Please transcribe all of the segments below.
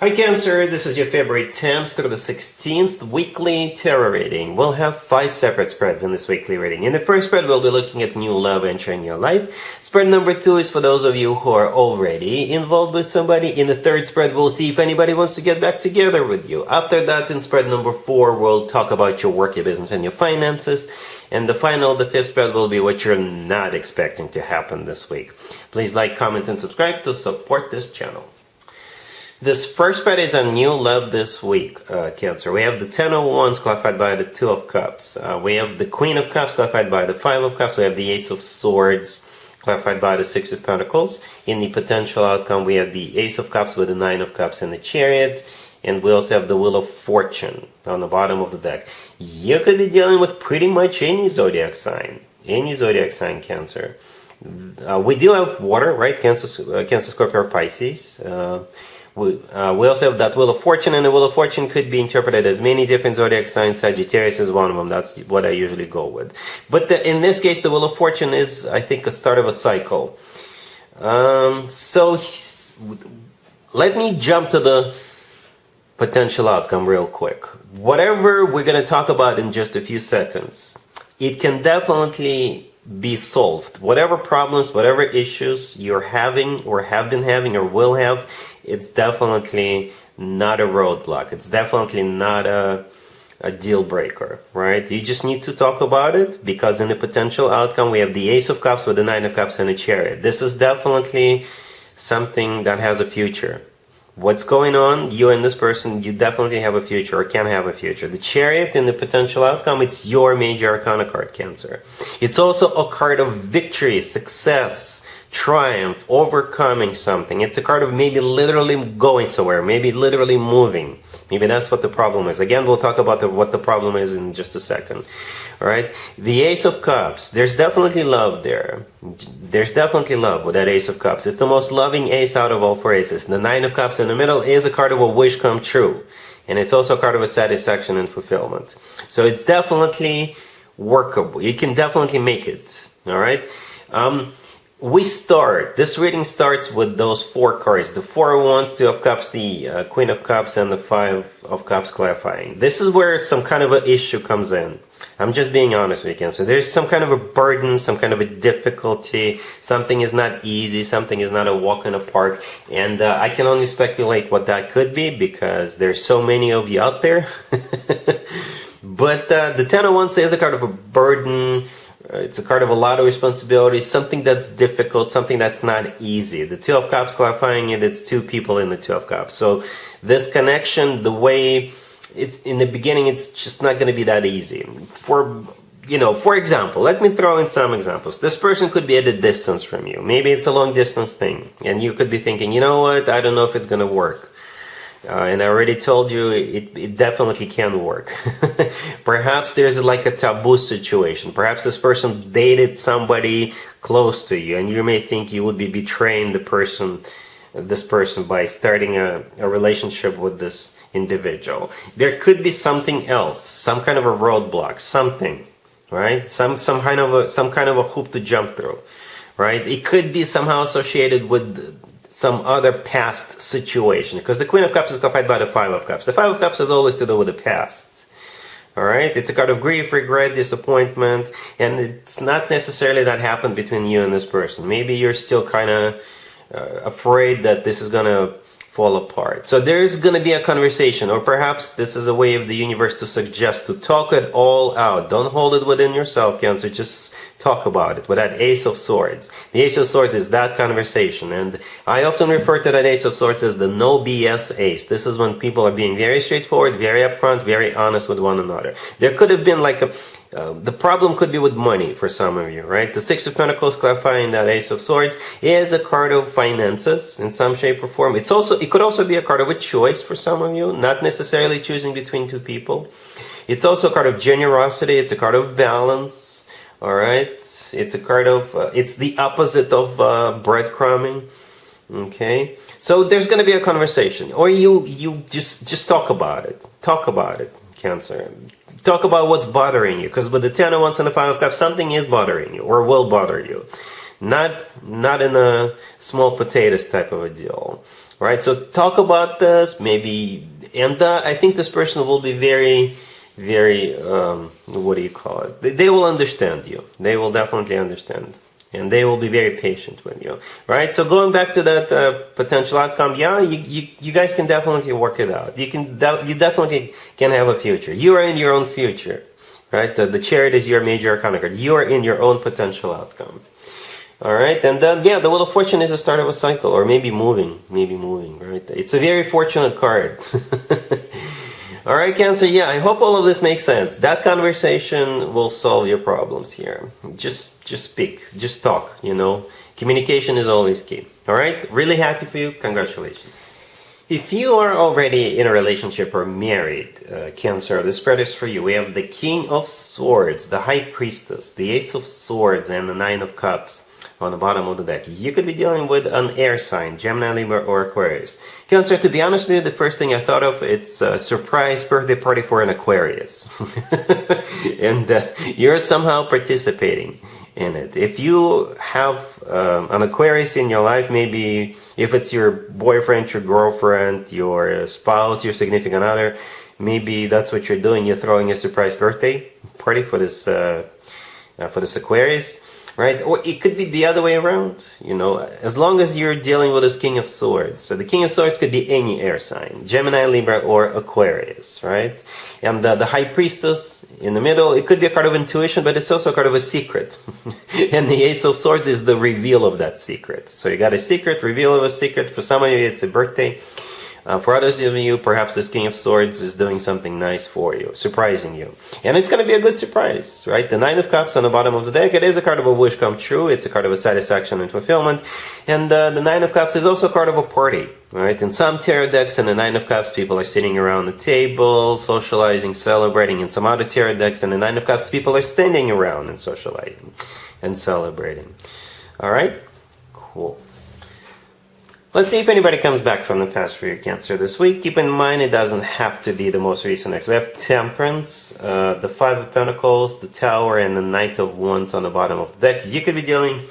Hi Cancer, this is your February 10th through the 16th weekly tarot reading. We'll have 5 separate spreads in this weekly reading. In the first spread, we'll be looking at new love entering your life. Spread number 2 is for those of you who are already involved with somebody. In the third spread, we'll see if anybody wants to get back together with you. After that, in spread number 4, we'll talk about your work, your business, and your finances. And the fifth spread will be what you're not expecting to happen this week. Please like, comment, and subscribe to support this channel. This first spread is on new love this week, Cancer. We have the Ten of Wands clarified by the Two of Cups. We have the Queen of Cups clarified by the Five of Cups. We have the Ace of Swords clarified by the Six of Pentacles. In the potential outcome, we have the Ace of Cups with the Nine of Cups and the Chariot. And we also have the Wheel of Fortune on the bottom of the deck. You could be dealing with pretty much any zodiac sign. Any zodiac sign, Cancer. We do have water, right? Cancer, Scorpio, or Pisces. We also have that Wheel of Fortune, and the Wheel of Fortune could be interpreted as many different zodiac signs. Sagittarius is one of them. That's what I usually go with. But in this case, the Wheel of Fortune is, I think, a start of a cycle. So let me jump to the potential outcome real quick. Whatever we're going to talk about in just a few seconds, it can definitely be solved. Whatever problems, whatever issues you're having or have been having or will have, it's definitely not a roadblock. It's definitely not a deal breaker, right? You just need to talk about it, because in the potential outcome, we have the Ace of Cups with the Nine of Cups and the Chariot. This is definitely something that has a future. What's going on, you and this person, you definitely have a future or can have a future. The Chariot in the potential outcome, it's your major arcana card, Cancer. It's also a card of victory, success, triumph, overcoming something. It's a card of maybe literally going somewhere, maybe literally moving. Maybe that's what the problem is. Again, we'll talk about what the problem is in just a second. All right. The Ace of Cups. There's definitely love there. There's definitely love with that Ace of Cups. It's the most loving ace out of all 4 aces. The Nine of Cups in the middle is a card of a wish come true. And it's also a card of a satisfaction and fulfillment. So it's definitely workable. You can definitely make it. All right. This reading starts with those 4 cards. The Four of Wands, Two of Cups, the Queen of Cups, and the Five of Cups clarifying. This is where some kind of an issue comes in. I'm just being honest with you. So there's some kind of a burden, some kind of a difficulty. Something is not easy. Something is not a walk in the park. And I can only speculate what that could be, because there's so many of you out there. But the Ten of Wands is a card of a burden. It's a card of a lot of responsibility, something that's difficult, something that's not easy. The Two of Cups clarifying it, it's 2 people in the Two of Cups. So this connection, the way it's in the beginning, it's just not going to be that easy. For example, let me throw in some examples. This person could be at a distance from you. Maybe it's a long distance thing. And you could be thinking, you know what, I don't know if it's going to work. And I already told you it definitely can work. Perhaps there's like a taboo situation. Perhaps this person dated somebody close to you, and you may think you would be betraying this person by starting a relationship with this individual. There could be something else, some kind of a roadblock, something, right? Some kind of a hoop to jump through, right? It could be somehow associated with some other past situation, because the Queen of Cups is clarified by the Five of Cups. The Five of Cups has always to do with the past. All right, it's a card of grief, regret, disappointment, and it's not necessarily that happened between you and this person. Maybe you're still kind of afraid that this is gonna fall apart. So there's gonna be a conversation, or perhaps this is a way of the universe to suggest to talk it all out. Don't hold it within yourself, Cancer. Just talk about it with that Ace of Swords. The Ace of Swords is that conversation, and I often refer to that Ace of Swords as the no BS ace. This is when people are being very straightforward, very upfront, very honest with one another. There could have been like the problem could be with money for some of you, right? The Six of Pentacles clarifying that Ace of Swords is a card of finances in some shape or form. It could also be a card of a choice for some of you, not necessarily choosing between 2 people. It's also a card of generosity. It's a card of balance. All right, it's a card of, it's the opposite of breadcrumbing. Okay, so there's going to be a conversation, or you just talk about it. Talk about it, Cancer. Talk about what's bothering you, because with the Ten of Wands and the Five of Cups, something is bothering you or will bother you. Not in a small potatoes type of a deal. right? So talk about this, maybe, and I think this person will be very, very, what do you call it? They will understand you. They will definitely understand. And they will be very patient with you, right? So going back to that potential outcome, yeah, you guys can definitely work it out. You definitely can have a future. You are in your own future, right? The Chariot is your major arcana card. You are in your own potential outcome. All right, and then yeah, the Wheel of Fortune is the start of a cycle, or maybe moving, right? It's a very fortunate card. All right, Cancer, yeah, I hope all of this makes sense. That conversation will solve your problems here. Just speak, just talk, you know. Communication is always key. All right, really happy for you. Congratulations. If you are already in a relationship or married, Cancer, the spread is for you. We have the King of Swords, the High Priestess, the Ace of Swords, and the Nine of Cups on the bottom of the deck. You could be dealing with an air sign, Gemini, Libra, or Aquarius. Cancer, to be honest with you, the first thing I thought of, it's a surprise birthday party for an Aquarius. And you're somehow participating in it. If you have an Aquarius in your life, maybe if it's your boyfriend, your girlfriend, your spouse, your significant other, maybe that's what you're doing. You're throwing a surprise birthday party for this Aquarius. Right? Or it could be the other way around, you know, as long as you're dealing with this King of Swords. So the King of Swords could be any air sign, Gemini, Libra, or Aquarius, right? And the High Priestess in the middle, it could be a card of intuition, but it's also a card of a secret. And the Ace of Swords is the reveal of that secret. So you got a secret, reveal of a secret. For some of you, it's a birthday. For others of you, perhaps this King of Swords is doing something nice for you, surprising you. And it's going to be a good surprise, right? The Nine of Cups on the bottom of the deck, it is a card of a wish come true. It's a card of a satisfaction and fulfillment. And the Nine of Cups is also a card of a party, right? In some tarot decks and the Nine of Cups, people are sitting around the table, socializing, celebrating. In some other tarot decks and the Nine of Cups, people are standing around and socializing and celebrating. All right? Cool. Let's see if anybody comes back from the past for your Cancer this week. Keep in mind, it doesn't have to be the most recent next. We have Temperance, the Five of Pentacles, the Tower, and the Knight of Wands on the bottom of the deck. You could be dealing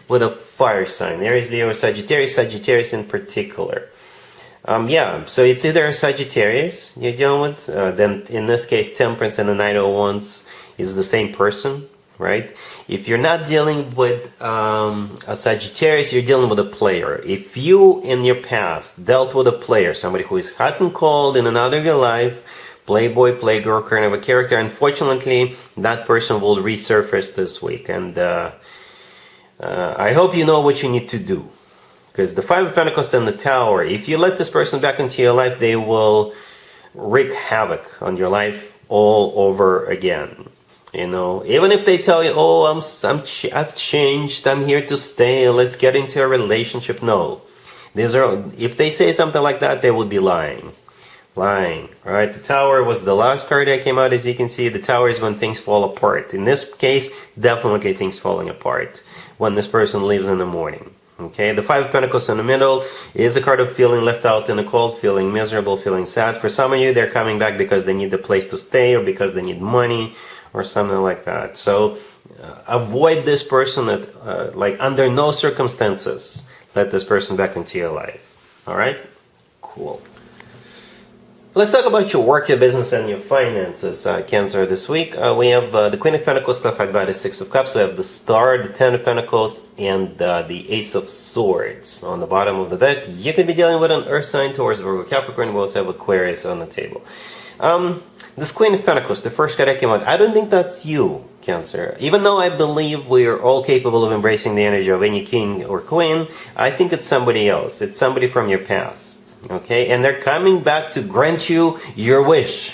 with a fire sign, Aries, Leo, or Sagittarius in particular. Yeah, so it's either a Sagittarius you're dealing with, then in this case, Temperance and the Knight of Wands is the same person. Right? If you're not dealing with a Sagittarius, you're dealing with a player. If you, in your past, dealt with a player, somebody who is hot and cold in another of your life, playboy, playgirl kind of a character, unfortunately, that person will resurface this week. And I hope you know what you need to do. Because the Five of Pentacles and the Tower, if you let this person back into your life, they will wreak havoc on your life all over again. You know, even if they tell you, "Oh, I've changed. I'm here to stay. Let's get into a relationship." No, if they say something like that, they would be lying. All right. The Tower was the last card that came out. As you can see, the Tower is when things fall apart. In this case, definitely things falling apart when this person leaves in the morning. Okay, the Five of Pentacles in the middle is a card of feeling left out in the cold, feeling miserable, feeling sad. For some of you, they're coming back because they need a place to stay or because they need money, or something like that. So avoid this person like under no circumstances let this person back into your life. All right? Cool. Let's talk about your work, your business, and your finances, Cancer, this week. We have the Queen of Pentacles clarified by the Six of Cups. We have the Star, the Ten of Pentacles, and the Ace of Swords on the bottom of the deck. You could be dealing with an Earth sign, Taurus, Virgo, Capricorn. We also have Aquarius on the table. This Queen of Pentacles, the first card that came out, I don't think that's you, Cancer. Even though I believe we are all capable of embracing the energy of any king or queen, I think it's somebody else. It's somebody from your past, okay? And they're coming back to grant you your wish.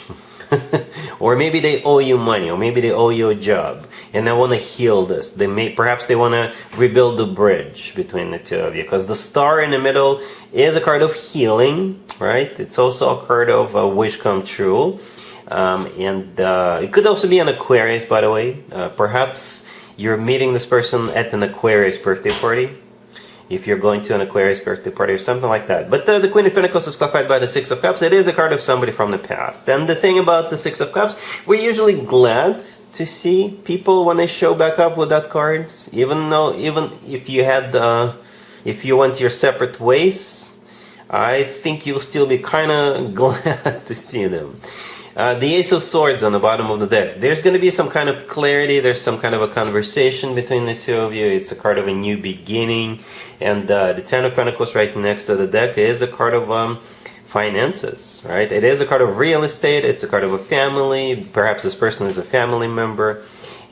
Or maybe they owe you money, or maybe they owe you a job, and they want to heal this. Perhaps they want to rebuild the bridge between the two of you, because the Star in the middle is a card of healing, right? It's also a card of a wish come true. And it could also be an Aquarius, by the way. Perhaps you're meeting this person at an Aquarius birthday party, if you're going to an Aquarius birthday party or something like that. But the Queen of Pentacles is clarified by the Six of Cups. It is a card of somebody from the past. And the thing about the Six of Cups, we're usually glad to see people when they show back up with that card, even if you went your separate ways. I think you'll still be kind of glad to see them. The Ace of Swords on the bottom of the deck. There's going to be some kind of clarity. There's some kind of a conversation between the two of you. It's a card of a new beginning. And the Ten of Pentacles right next to the deck is a card of finances, right? It is a card of real estate. It's a card of a family. Perhaps this person is a family member.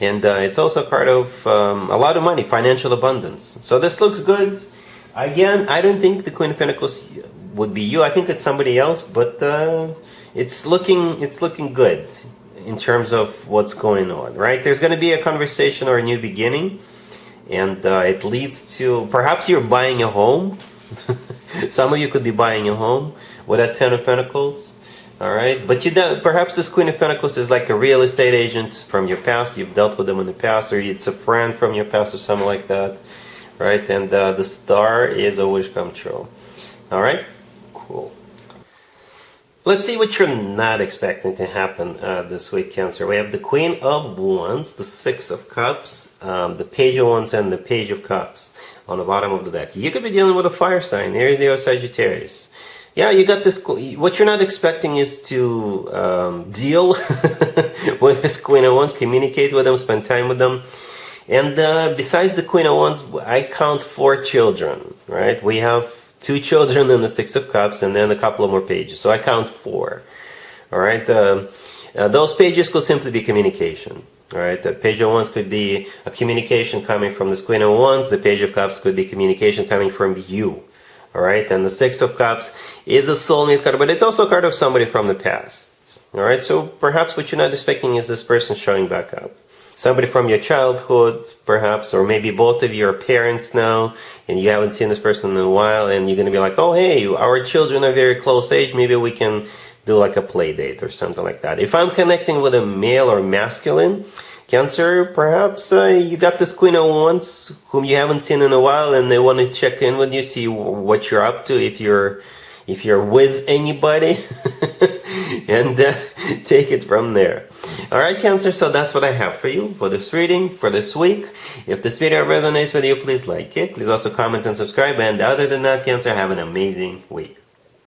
And it's also a card of a lot of money, financial abundance. So this looks good. Again, I don't think the Queen of Pentacles would be you. I think it's somebody else, but it's looking good in terms of what's going on, right? There's going to be a conversation or a new beginning, and it leads to perhaps you're buying a home. Some of you could be buying a home with that Ten of Pentacles, all right? But perhaps this Queen of Pentacles is like a real estate agent from your past. You've dealt with them in the past, or it's a friend from your past or something like that, right? And the star is a wish come true, all right? Cool. Let's see what you're not expecting to happen this week, Cancer. We have the Queen of Wands, the Six of Cups, the Page of Wands, and the Page of Cups on the bottom of the deck. You could be dealing with a fire sign, Aries, Leo, Sagittarius. Yeah, you got this. What you're not expecting is to deal with this Queen of Wands, communicate with them, spend time with them. And besides the Queen of Wands, I count 4 children, right? We have 2 children in the Six of Cups, and then a couple of more pages. So I count 4. All right. Those pages could simply be communication. All right. The Page of Wands could be a communication coming from this Queen of Wands. The Page of Cups could be communication coming from you. All right. And the Six of Cups is a soulmate card, but it's also a card of somebody from the past. All right. So perhaps what you're not expecting is this person showing back up. Somebody from your childhood, perhaps, or maybe both of you are parents now, and you haven't seen this person in a while, and you're going to be like, oh, hey, our children are very close age, maybe we can do like a play date or something like that. If I'm connecting with a male or masculine, Cancer, perhaps you got this Queen of Wands whom you haven't seen in a while, and they want to check in with you, see what you're up to, if you're with anybody, and take it from there. All right, Cancer, so that's what I have for you for this reading, for this week. If this video resonates with you, please like it. Please also comment and subscribe. And other than that, Cancer, have an amazing week.